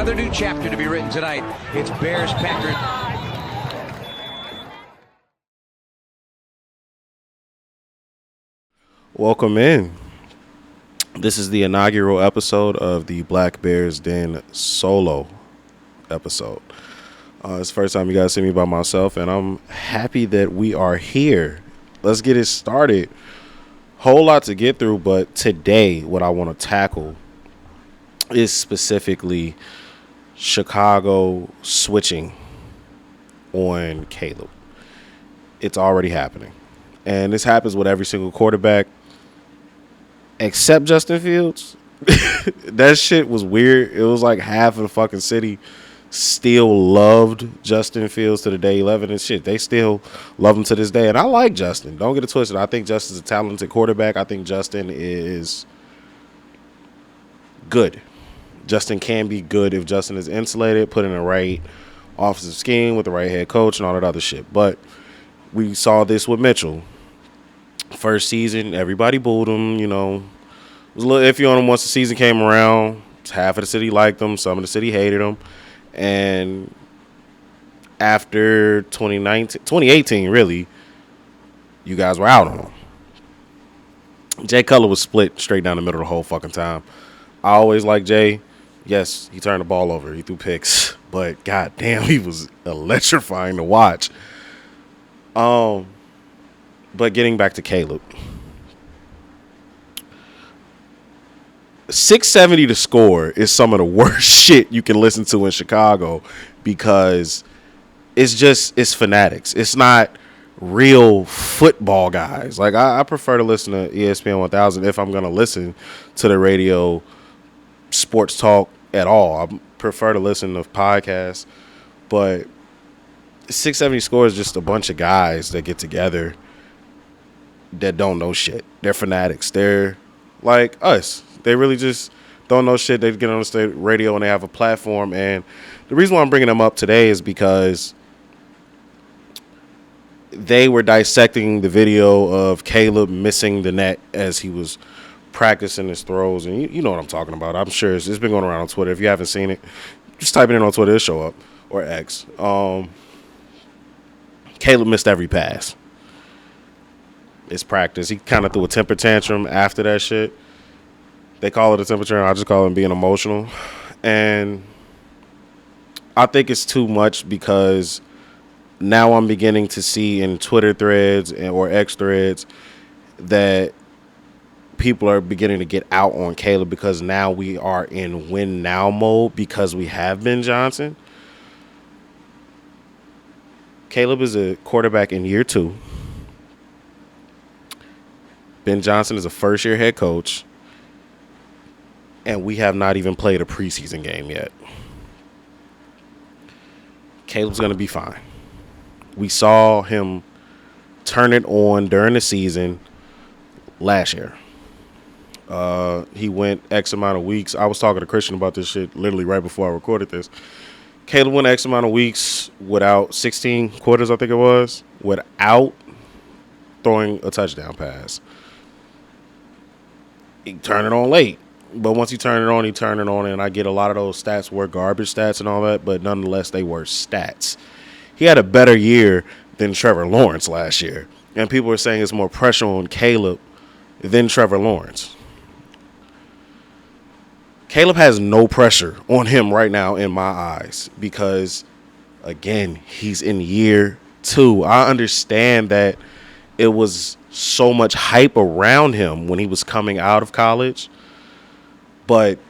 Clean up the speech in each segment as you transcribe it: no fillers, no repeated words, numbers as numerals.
Another new chapter to be written tonight. It's Bears-Packers. Welcome in. This is the inaugural episode of the Black Bears Den solo episode. It's the first time you guys see me by myself, and I'm happy that we are here. Let's get it started. Whole lot to get through, but today what I want to tackle is specifically Chicago switching on Caleb. It's already happening. And this happens with every single quarterback except Justin Fields. That shit was weird. It was like half of the fucking city still loved Justin Fields to the day 11 and shit. They still love him to this day. And I like Justin. Don't get it twisted. I think Justin's a talented quarterback. I think Justin is good. Justin can be good if Justin is insulated, put in the right offensive scheme with the right head coach and all that other shit. But we saw this with Mitchell. First season, everybody booed him, you know. It was a little iffy on him once the season came around. Half of the city liked him. Some of the city hated him. And after 2018, really, you guys were out on him. Jay Cutler was split straight down the middle the whole fucking time. I always liked Jay. Yes, he turned the ball over. He threw picks. But goddamn, he was electrifying to watch. But getting back to Caleb. 670 to score is some of the worst shit you can listen to in Chicago because it's fanatics. It's not real football guys. Like I prefer to listen to ESPN 1000 if I'm going to listen to the radio sports talk at all. I prefer to listen to podcasts, but 670 score is just a bunch of guys that get together that don't know shit. They're fanatics. They're like us. They really just don't know shit. They get on the state radio and they have a platform. And the reason why I'm bringing them up today is because they were dissecting the video of Caleb missing the net as he was practicing his throws. And you know what I'm talking about. I'm sure it's been going around on Twitter. If you haven't seen it, just type it in on Twitter. It'll show up. Or X. Caleb missed every pass. It's practice. He kind of threw a temper tantrum after that shit. They call it a temper tantrum. I just call it being emotional. And I think it's too much because now I'm beginning to see in Twitter threads or X threads that people are beginning to get out on Caleb because now we are in win now mode because we have Ben Johnson. Caleb is a quarterback in year 2. Ben Johnson is a first-year head coach, and we have not even played a preseason game yet. Caleb's going to be fine. We saw him turn it on during the season last year. He went X amount of weeks. I was talking to Christian about this shit literally right before I recorded this. Caleb went X amount of weeks without 16 quarters, I think it was, without throwing a touchdown pass. He turned it on late. But once he turned it on, and I get a lot of those stats were garbage stats and all that, but nonetheless, they were stats. He had a better year than Trevor Lawrence last year. And people are saying it's more pressure on Caleb than Trevor Lawrence. Caleb has no pressure on him right now in my eyes because, again, he's in year 2. I understand that it was so much hype around him when he was coming out of college, but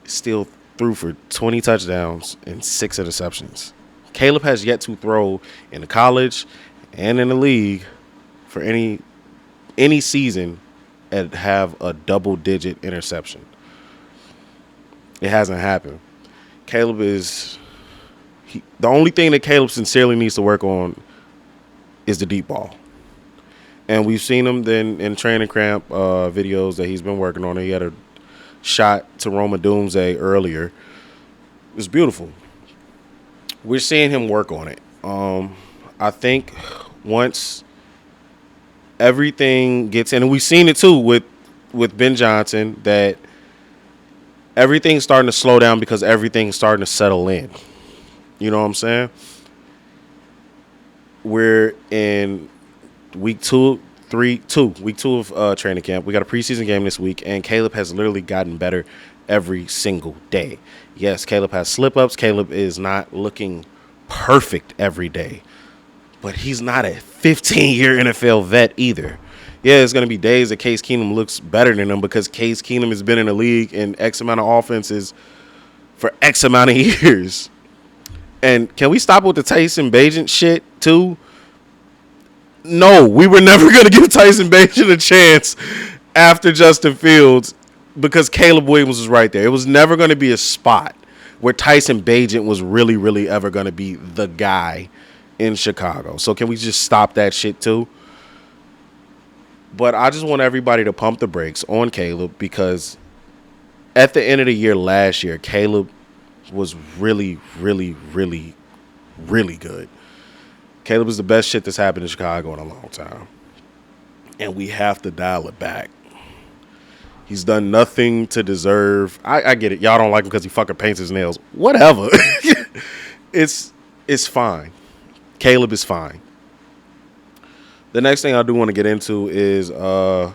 still threw for 20 touchdowns and 6 interceptions. Caleb has yet to throw in the college and in the league for any season and have a double-digit interception. It hasn't happened. Caleb is the only thing that Caleb sincerely needs to work on is the deep ball. And we've seen him then in training camp videos that he's been working on. He had a shot to Roma Doomsday earlier. It was beautiful. We're seeing him work on it. I think once everything gets in, and we've seen it too with Ben Johnson, that everything's starting to slow down because everything's starting to settle in. You know what I'm saying? We're in week two of training camp. We got a preseason game this week, and Caleb has literally gotten better every single day. Yes, Caleb has slip-ups. Caleb is not looking perfect every day, but he's not a 15-year NFL vet either. Yeah, it's going to be days that Case Keenum looks better than him because Case Keenum has been in the league in X amount of offenses for X amount of years. And can we stop with the Tyson Bagent shit, too? No, we were never going to give Tyson Bagent a chance after Justin Fields because Caleb Williams was right there. It was never going to be a spot where Tyson Bagent was really, really ever going to be the guy in Chicago. So can we just stop that shit, too? But I just want everybody to pump the brakes on Caleb because at the end of the year last year, Caleb was really, really, really, really good. Caleb is the best shit that's happened in Chicago in a long time. And we have to dial it back. He's done nothing to deserve. I get it. Y'all don't like him because he fucking paints his nails. Whatever. It's fine. Caleb is fine. The next thing I do want to get into is I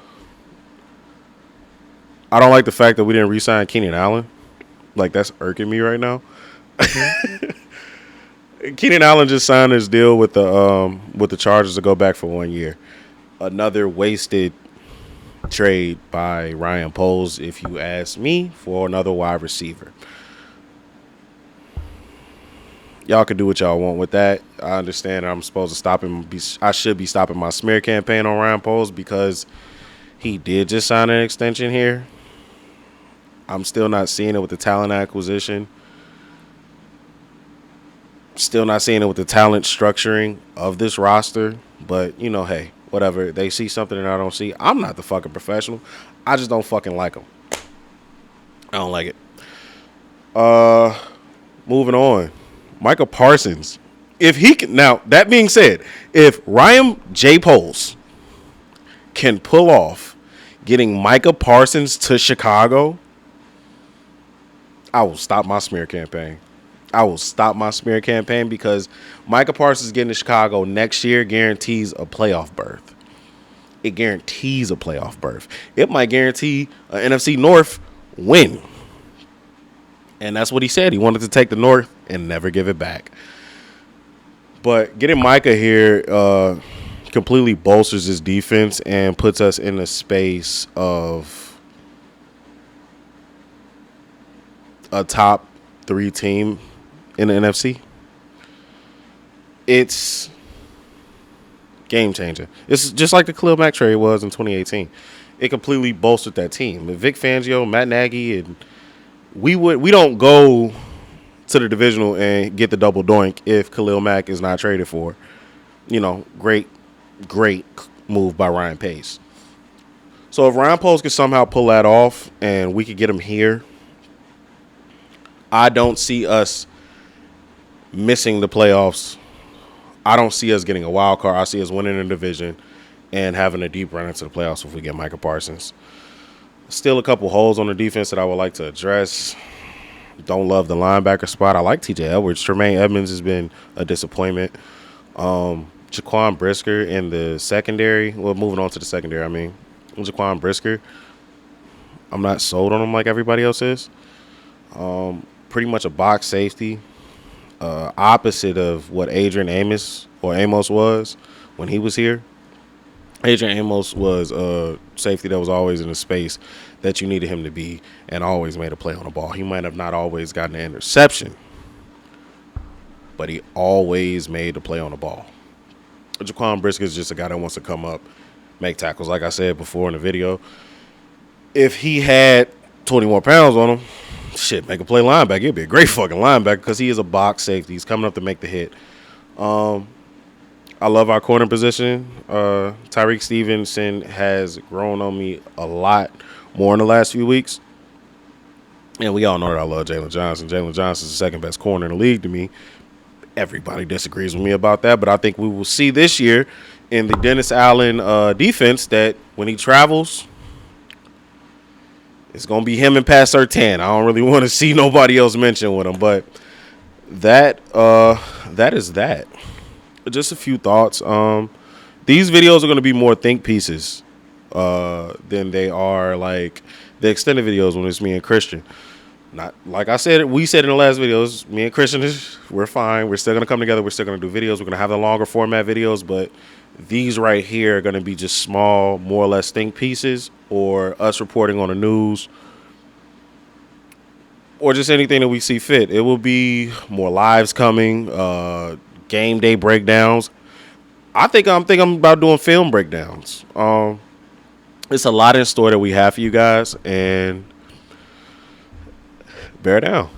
don't like the fact that we didn't re-sign Keenan Allen. Like, that's irking me right now. Keenan Allen just signed his deal with the Chargers to go back for 1 year. Another wasted trade by Ryan Poles, if you ask me, for another wide receiver. Y'all can do what y'all want with that. I understand I'm supposed to stop him. I should be stopping my smear campaign on Ryan Poles because he did just sign an extension here. I'm still not seeing it with the talent acquisition. Still not seeing it with the talent structuring of this roster. But, you know, hey, whatever. They see something that I don't see. I'm not the fucking professional. I just don't fucking like them. I don't like it. Moving on. Micah Parsons. If he can, now, that being said, if Ryan J. Poles can pull off getting Micah Parsons to Chicago, I will stop my smear campaign. I will stop my smear campaign because Micah Parsons getting to Chicago next year guarantees a playoff berth. It guarantees a playoff berth. It might guarantee an NFC North win. And that's what he said. He wanted to take the North and never give it back. But getting Micah here completely bolsters his defense and puts us in a space of a top 3 team in the NFC. It's game changer. It's just like the Khalil Mack trade was in 2018. It completely bolstered that team. With Vic Fangio, Matt Nagy, and we don't go to the divisional and get the double doink if Khalil Mack is not traded for. You know, great move by Ryan Pace. So if Ryan Poles could somehow pull that off and we could get him here, I don't see us missing the playoffs. I don't see us getting a wild card. I see us winning the division and having a deep run into the playoffs if we get Micah Parsons. Still a couple holes on the defense that I would like to address. Don't love the linebacker spot. I like TJ Edwards. Tremaine Edmonds has been a disappointment. Jaquan Brisker in the secondary. Well, moving on to the secondary, Jaquan Brisker, I'm not sold on him like everybody else is. Pretty much a box safety. Opposite of what Adrian Amos was when he was here. Adrian Amos was a safety that was always in the space that you needed him to be and always made a play on the ball. He might have not always gotten an interception, but he always made a play on the ball. Jaquan Brisker is just a guy that wants to come up, make tackles. Like I said before in the video, if he had 20 more pounds on him, make a play linebacker. He'd be a great fucking linebacker because he is a box safety. He's coming up to make the hit. I love our corner position. Tyreek Stevenson has grown on me a lot more in the last few weeks. And we all know that I love Jalen Johnson. Jalen Johnson is the second best corner in the league to me. Everybody disagrees with me about that, but I think we will see this year in the Dennis Allen defense that when he travels, It's gonna be him and Pat Surtain. I don't really want to see nobody else mentioned with him, but that is that. Just a few thoughts. These videos are gonna be more think pieces than they are like the extended videos when it's me and Christian. Not like I said, we said in the last videos, me and Christian, we're fine. We're still going to come together. We're still going to do videos. We're going to have the longer format videos, but these right here are going to be just small, more or less think pieces, or us reporting on the news, or just anything that we see fit. It will be more lives coming, game day breakdowns. I'm about doing film breakdowns. It's a lot in store that we have for you guys, and bear down.